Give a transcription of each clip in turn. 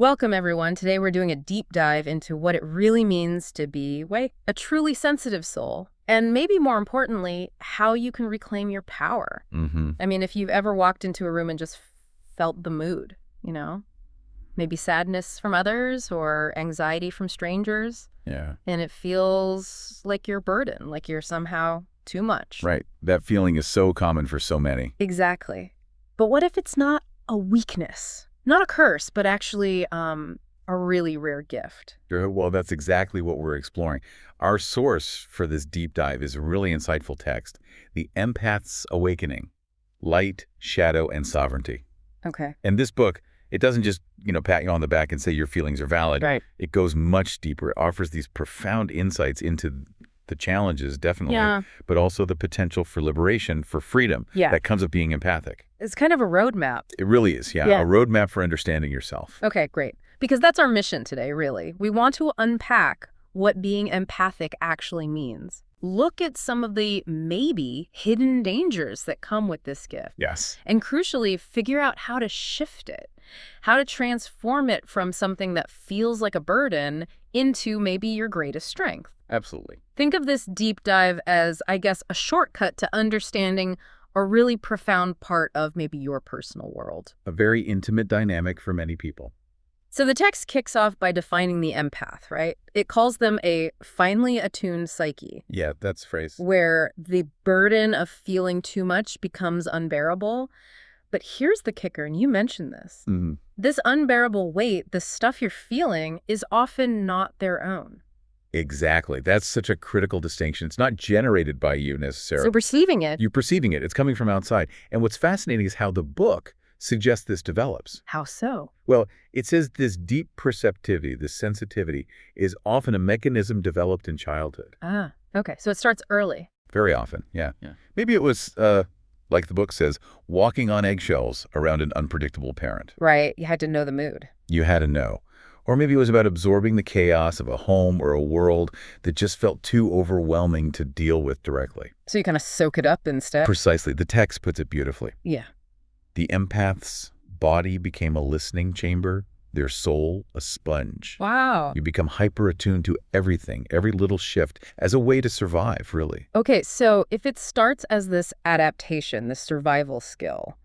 Welcome, everyone. Today we're doing a deep dive into what it really means to be, a truly sensitive soul. And maybe more importantly, how you can reclaim your power. I mean, if you've ever walked into a room and just felt the mood, maybe sadness from others or anxiety from strangers, Yeah. and it feels like you're burdened, like you're somehow too much. Right. That feeling is so common for so many. Exactly. But what if it's not a weakness? Not a curse, but actually a really rare gift. Well, that's exactly what we're exploring. Our source for this deep dive is a really insightful text, The Empath's Awakening, Light, Shadow, and Sovereignty. Okay. And this book, it doesn't just, pat you on the back and say your feelings are valid. Right. It goes much deeper. It offers these profound insights into the challenges, definitely, but also the potential for liberation, for freedom that comes with being empathic. It's kind of a roadmap. It really is, a roadmap for understanding yourself. Okay, great. Because that's our mission today, really. We want to unpack what being empathic actually means. Look at some of the maybe hidden dangers that come with this gift. Yes. And crucially, figure out how to shift it, how to transform it from something that feels like a burden into maybe your greatest strength. Absolutely. Think of this deep dive as, I guess, a shortcut to understanding a really profound part of maybe your personal world. A very intimate dynamic for many people. So the text kicks off by defining the empath, right? It calls them a finely attuned psyche. Yeah, that's the phrase. Where the burden of feeling too much becomes unbearable. But here's the kicker, and you mentioned this. This unbearable weight, the stuff you're feeling, is often not their own. Exactly. That's such a critical distinction. It's not generated by you necessarily. So perceiving it. You're perceiving it. It's coming from outside. And what's fascinating is how the book suggests this develops. How so? Well, it says this deep perceptivity, this sensitivity, is often a mechanism developed in childhood. Ah, okay. So it starts early. Very often, yeah. Maybe it was, like the book says, walking on eggshells around an unpredictable parent. Right. You had to know the mood. You had to know. Or maybe it was about absorbing the chaos of a home or a world that just felt too overwhelming to deal with directly. So you kind of soak it up instead? Precisely. The text puts it beautifully. Yeah. The empath's body became a listening chamber, their soul a sponge. Wow. You become hyper-attuned to everything, every little shift, as a way to survive, really. Okay, so if it starts as this adaptation, this survival skill,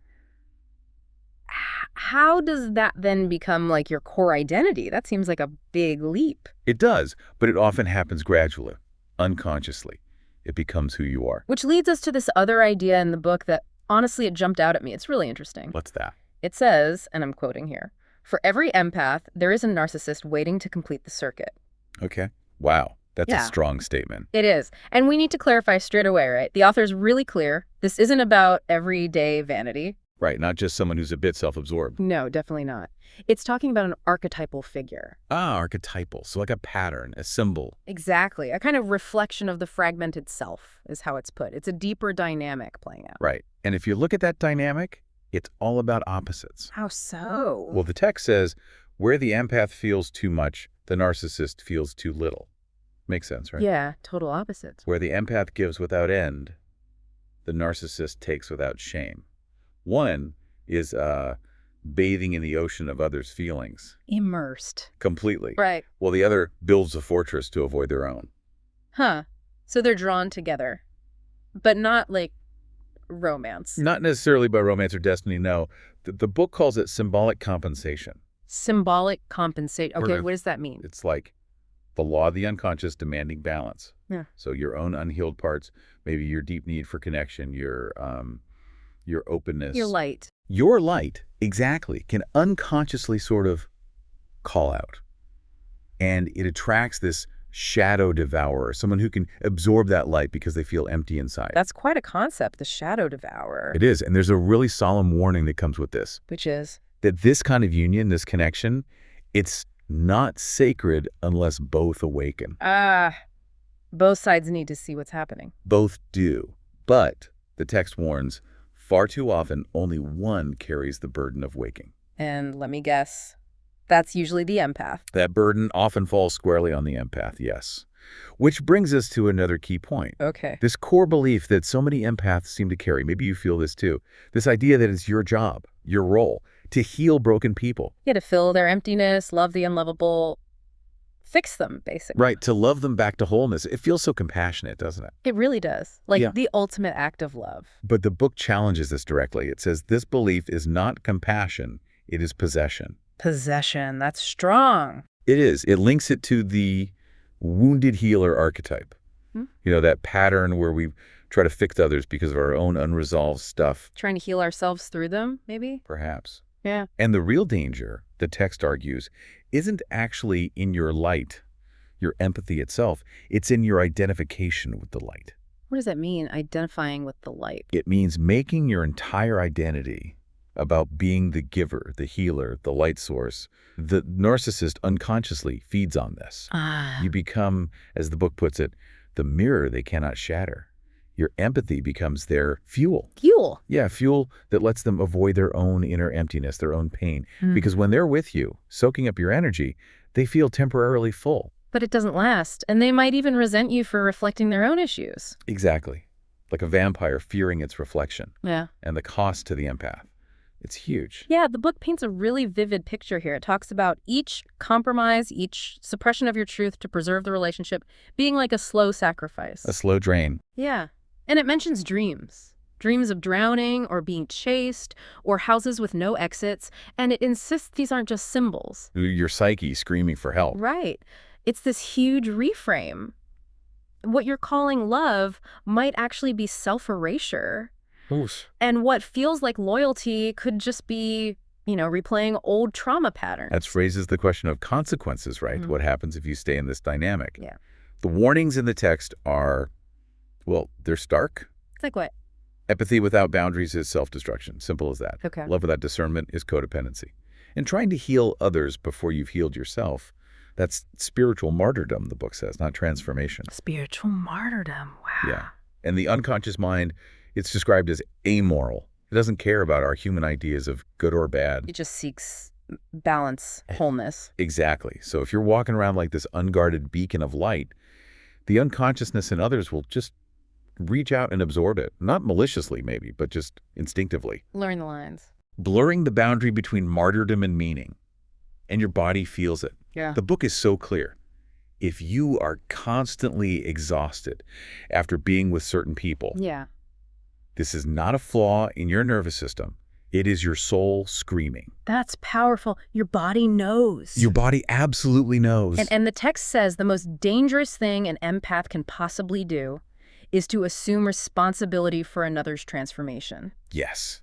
how does that then become like your core identity? That seems like a big leap. It does, but it often happens gradually, unconsciously. It becomes who you are. Which leads us to this other idea in the book that, honestly, it jumped out at me. It's really interesting. What's that? It says, and I'm quoting here, "For every empath, there is a narcissist waiting to complete the circuit." Okay. Wow. That's a strong statement. It is. And we need to clarify straight away, right? The author's really clear. This isn't about everyday vanity. Right, not just someone who's a bit self-absorbed. No, definitely not. It's talking about an archetypal figure. Ah, archetypal. So like a pattern, a symbol. Exactly. A kind of reflection of the fragmented self is how it's put. It's a deeper dynamic playing out. Right. And if you look at that dynamic, it's all about opposites. How so? Well, the text says, where the empath feels too much, the narcissist feels too little. Makes sense, right? Yeah, total opposites. Where the empath gives without end, the narcissist takes without shame. One is bathing in the ocean of others' feelings. Immersed. Completely. Right. While the other builds a fortress to avoid their own. Huh. So they're drawn together, but not like romance. Not necessarily by romance or destiny, no. The book calls it symbolic compensation. Symbolic compensation. Okay, what does that mean? It's like the law of the unconscious demanding balance. Yeah. So your own unhealed parts, maybe your deep need for connection, your openness. Your light. Your light, exactly, can unconsciously sort of call out. And it attracts this shadow devourer, someone who can absorb that light because they feel empty inside. That's quite a concept, the shadow devourer. It is. And there's a really solemn warning that comes with this. Which is? That this kind of union, this connection, it's not sacred unless both awaken. Both sides need to see what's happening. Both do. But the text warns, far too often, only one carries the burden of waking. And let me guess, that's usually the empath. That burden often falls squarely on the empath, yes. Which brings us to another key point. Okay. This core belief that so many empaths seem to carry, maybe you feel this too, this idea that it's your job, your role, to heal broken people. Yeah, to fill their emptiness, love the unlovable, fix them, basically. Right, to love them back to wholeness. It feels so compassionate, doesn't it? It really does. Like Yeah. the ultimate act of love. But the book challenges this directly. It says this belief is not compassion, it is possession. Possession, that's strong. It is. It links it to the wounded healer archetype. You know, that pattern where we try to fix others because of our own unresolved stuff. Trying to heal ourselves through them, maybe? Perhaps. Yeah. And the real danger, the text argues, isn't actually in your light, your empathy itself. It's in your identification with the light. What does that mean, identifying with the light? It means making your entire identity about being the giver, the healer, the light source. The narcissist unconsciously feeds on this. You become, as the book puts it, the mirror they cannot shatter. Your empathy becomes their fuel. Fuel. Yeah, fuel that lets them avoid their own inner emptiness, their own pain. Because when they're with you, soaking up your energy, they feel temporarily full. But it doesn't last, and they might even resent you for reflecting their own issues. Exactly. Like a vampire fearing its reflection. Yeah. And the cost to the empath. It's huge. Yeah, the book paints a really vivid picture here. It talks about each compromise, each suppression of your truth to preserve the relationship being like a slow sacrifice. A slow drain. Yeah. And it mentions dreams. Dreams of drowning or being chased or houses with no exits. And it insists these aren't just symbols. Your psyche screaming for help. Right. It's this huge reframe. What you're calling love might actually be self-erasure. And what feels like loyalty could just be, replaying old trauma patterns. That raises the question of consequences, right? What happens if you stay in this dynamic? Yeah. The warnings in the text are, well, they're stark. Like what? Empathy without boundaries is self-destruction. Simple as that. Okay. Love without discernment is codependency. And trying to heal others before you've healed yourself, that's spiritual martyrdom, the book says, not transformation. Spiritual martyrdom. Wow. Yeah. And the unconscious mind, it's described as amoral. It doesn't care about our human ideas of good or bad. It just seeks balance, wholeness. Exactly. So if you're walking around like this unguarded beacon of light, the unconsciousness in others will just reach out and absorb it. Not maliciously, maybe, but just instinctively. Learn the lines. Blurring the boundary between martyrdom and meaning. And your body feels it. Yeah. The book is so clear. If you are constantly exhausted after being with certain people, Yeah. this is not a flaw in your nervous system. It is your soul screaming. That's powerful. Your body knows. Your body absolutely knows. And the text says the most dangerous thing an empath can possibly do is to assume responsibility for another's transformation. Yes.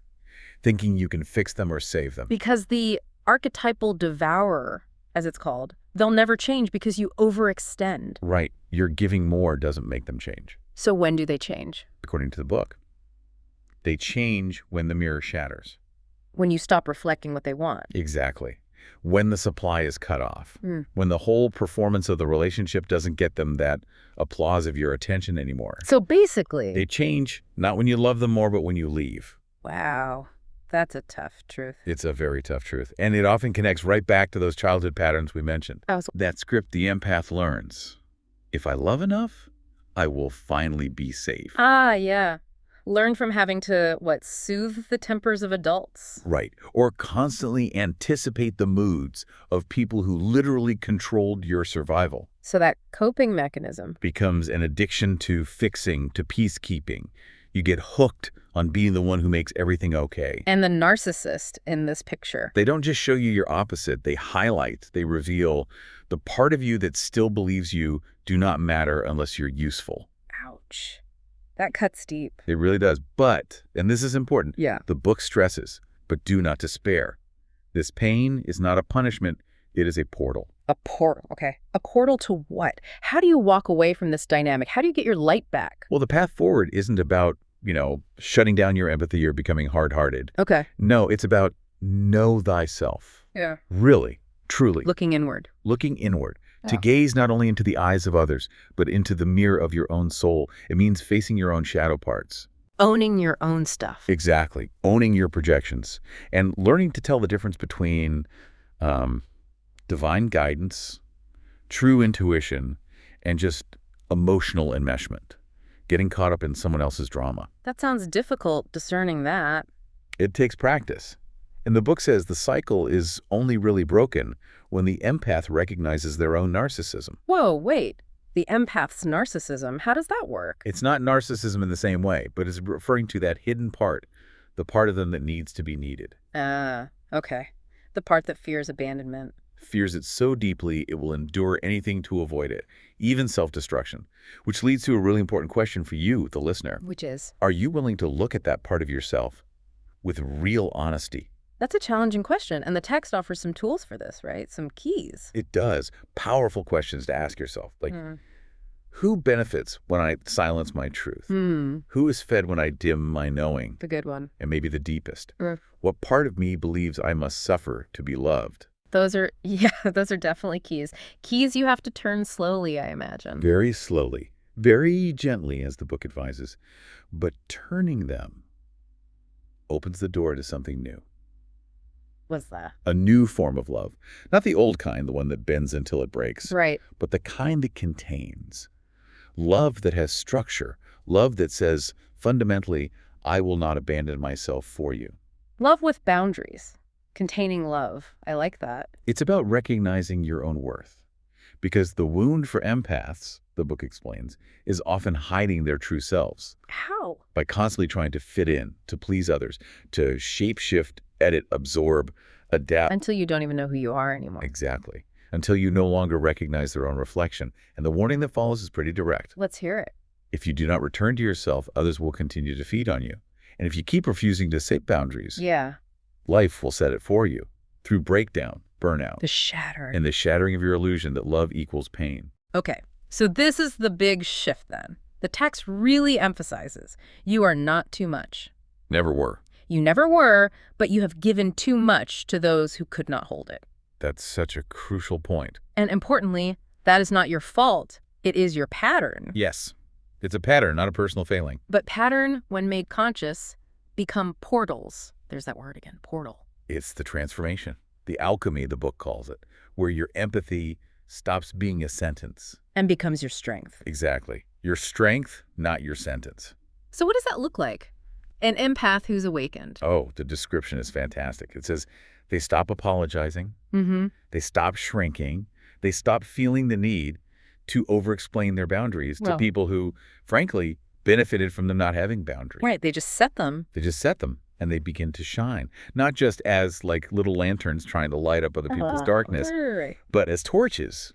Thinking you can fix them or save them. Because the archetypal devourer, as it's called, they'll never change because you overextend. Right. Your giving more doesn't make them change. So when do they change? According to the book, they change when the mirror shatters. When you stop reflecting what they want. Exactly. When the supply is cut off. When the whole performance of the relationship doesn't get them that applause of your attention anymore. So basically... They change, not when you love them more, but when you leave. Wow. That's a tough truth. It's a very tough truth. And it often connects right back to those childhood patterns we mentioned. That script the empath learns. If I love enough, I will finally be safe. Ah, yeah. Learn from having to, soothe the tempers of adults. Right. Or constantly anticipate the moods of people who literally controlled your survival. So that coping mechanism Becomes an addiction to fixing, to peacekeeping. You get hooked on being the one who makes everything okay. And the narcissist in this picture. They don't just show you your opposite. They highlight, they reveal the part of you that still believes you do not matter unless you're useful. Ouch. That cuts deep. It really does. But, and this is important, Yeah. the book stresses, but do not despair. This pain is not a punishment. It is a portal. A portal, okay. A portal to what? How do you walk away from this dynamic? How do you get your light back? Well, the path forward isn't about, shutting down your empathy or becoming hard-hearted. Okay. No, it's about know thyself. Yeah. Really, truly. Looking inward. Looking inward. To Yeah. gaze not only into the eyes of others, but into the mirror of your own soul. It means facing your own shadow parts. Owning your own stuff. Exactly. Owning your projections. And learning to tell the difference between divine guidance, true intuition, and just emotional enmeshment. Getting caught up in someone else's drama. That sounds difficult, discerning that. It takes practice. And the book says the cycle is only really broken when the empath recognizes their own narcissism. Whoa, wait. The empath's narcissism, how does that work? It's not narcissism in the same way, but it's referring to that hidden part, the part of them that needs to be needed. Ah, okay. The part that fears abandonment. Fears it so deeply it will endure anything to avoid it, even self-destruction. Which leads to a really important question for you, the listener. Which is? Are you willing to look at that part of yourself with real honesty? That's a challenging question, and the text offers some tools for this, right? Some keys. It does. Powerful questions to ask yourself. Like, who benefits when I silence my truth? Who is fed when I dim my knowing? The good one. And maybe the deepest. What part of me believes I must suffer to be loved? Those are definitely keys. Keys you have to turn slowly, I imagine. Very slowly, very gently, as the book advises. But turning them opens the door to something new. What's that? A new form of love. Not the old kind, the one that bends until it breaks. Right. But the kind that contains. Love that has structure. Love that says, fundamentally, I will not abandon myself for you. Love with boundaries. Containing love. I like that. It's about recognizing your own worth. Because the wound for empaths, the book explains, is often hiding their true selves. How? By constantly trying to fit in, to please others, to shape-shift, edit, absorb, adapt. Until you don't even know who you are anymore. Exactly. Until you no longer recognize their own reflection. And the warning that follows is pretty direct. Let's hear it. If you do not return to yourself, others will continue to feed on you. And if you keep refusing to set boundaries, life will set it for you through breakdown, burnout, the shattering, and the shattering of your illusion that love equals pain. Okay, so this is the big shift then. The text really emphasizes you are not too much. Never were. You never were, but you have given too much to those who could not hold it. That's such a crucial point. And importantly, that is not your fault. It is your pattern. Yes. It's a pattern, not a personal failing. But pattern, when made conscious, become portals. There's that word again, portal. It's the transformation. The alchemy, the book calls it, where your empathy stops being a sentence. And becomes your strength. Exactly. Your strength, not your sentence. So what does that look like? An empath who's awakened. Oh, the description is fantastic. It says they stop apologizing. They stop shrinking. They stop feeling the need to over-explain their boundaries to people who, frankly, benefited from them not having boundaries. Right, they just set them. They just set them, and they begin to shine. Not just as, like, little lanterns trying to light up other people's darkness, but as torches.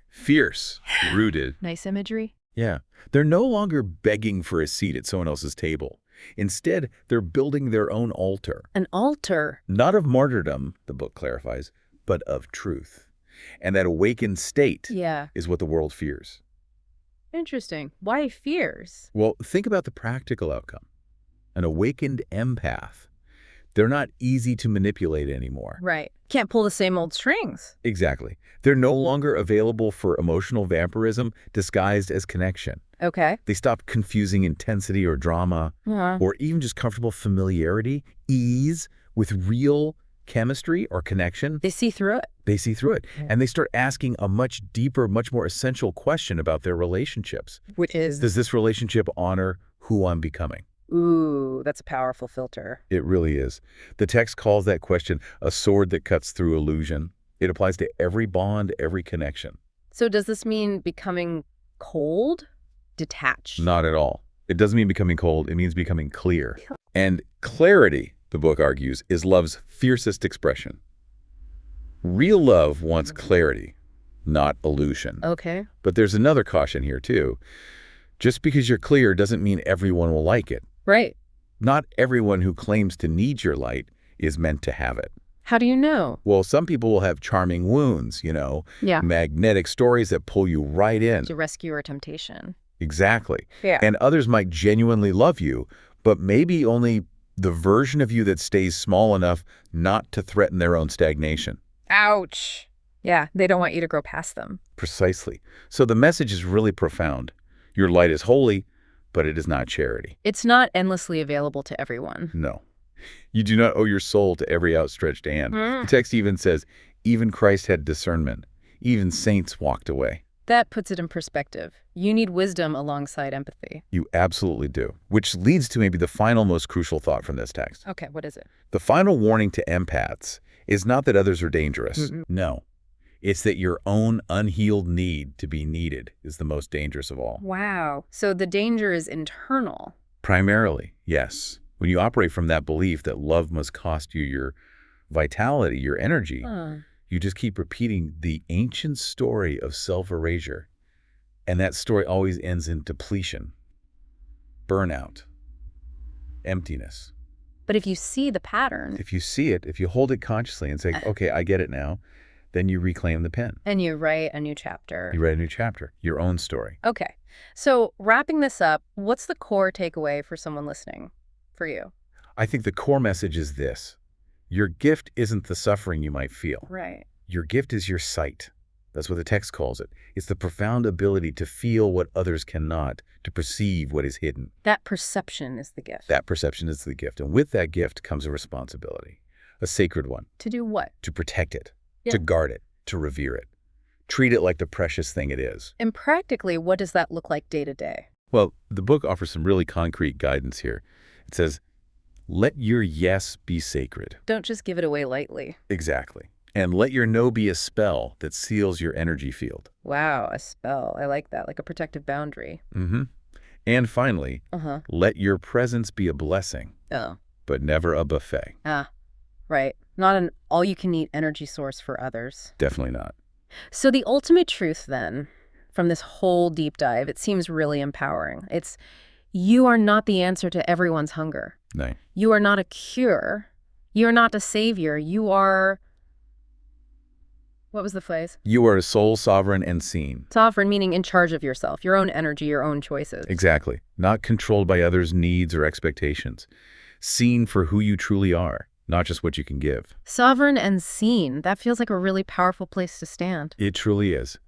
Fierce, rooted. Nice imagery. Yeah. They're no longer begging for a seat at someone else's table. Instead, they're building their own altar. An altar. Not of martyrdom, the book clarifies, but of truth. And that awakened state is what the world fears. Interesting. Why fears? Well, think about the practical outcome. An awakened empath. They're not easy to manipulate anymore. Right. Can't pull the same old strings. Exactly. They're no longer available for emotional vampirism disguised as connection. Okay. They stop confusing intensity or drama, or even just comfortable familiarity, ease with real chemistry or connection. They see through it. They see through it. And they start asking a much deeper, much more essential question about their relationships. Which is? Does this relationship honor who I'm becoming? Ooh, that's a powerful filter. It really is. The text calls that question a sword that cuts through illusion. It applies to every bond, every connection. So does this mean becoming cold? Detached? Not at all. It doesn't mean becoming cold. It means becoming clear. And clarity, the book argues, is love's fiercest expression. Real love wants clarity, not illusion. Okay. But there's another caution here, too. Just because you're clear doesn't mean everyone will like it. Right. Not everyone who claims to need your light is meant to have it. How do you know? Well, some people will have charming wounds, magnetic stories that pull you right in. To rescue or temptation. Exactly. Yeah. And others might genuinely love you, but maybe only the version of you that stays small enough not to threaten their own stagnation. Ouch. Yeah, they don't want you to grow past them. Precisely. So the message is really profound. Your light is holy, but it is not charity. It's not endlessly available to everyone. No. You do not owe your soul to every outstretched hand. The text even says, even Christ had discernment. Even saints walked away. That puts it in perspective. You need wisdom alongside empathy. You absolutely do. Which leads to maybe the final most crucial thought from this text. Okay, what is it? The final warning to empaths is not that others are dangerous. Mm-mm. No. It's that your own unhealed need to be needed is the most dangerous of all. Wow. So the danger is internal. Primarily, yes. When you operate from that belief that love must cost you your vitality, your energy, you just keep repeating the ancient story of self-erasure. And that story always ends in depletion, burnout, emptiness. But if you see the pattern... If you see it, if you hold it consciously and say, okay, I get it now, then you reclaim the pen. And you write a new chapter. You write a new chapter, your own story. Okay. So wrapping this up, what's the core takeaway for someone listening, for you? I think the core message is this. Your gift isn't the suffering you might feel. Right. Your gift is your sight. That's what the text calls it. It's the profound ability to feel what others cannot, to perceive what is hidden. That perception is the gift. That perception is the gift. And with that gift comes a responsibility, a sacred one. To do what? To protect it, Yeah. to guard it, to revere it. Treat it like the precious thing it is. And practically, what does that look like day to day? Well, the book offers some really concrete guidance here. It says, let your yes be sacred. Don't just give it away lightly. Exactly. And let your no be a spell that seals your energy field. Wow, a spell. I like that, like a protective boundary. And finally, let your presence be a blessing, but never a buffet. Right. Not an all-you-can-eat energy source for others. Definitely not. So the ultimate truth, then, from this whole deep dive, it seems really empowering. It's, you are not the answer to everyone's hunger. No. You are not a cure. You are not a savior. You are... What was the phrase? You are a soul, sovereign, and seen. Sovereign meaning in charge of yourself, your own energy, your own choices. Exactly. Not controlled by others' needs or expectations. Seen for who you truly are, not just what you can give. Sovereign and seen. That feels like a really powerful place to stand. It truly is.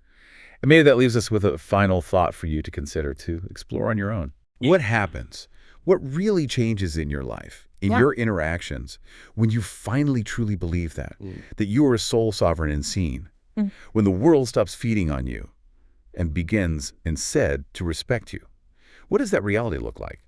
And maybe that leaves us with a final thought for you to consider, to explore on your own. What happens? What really changes in your life, in your interactions, when you finally truly believe that you are a soul, sovereign, and seen? When the world stops feeding on you and begins instead to respect you? What does that reality look like?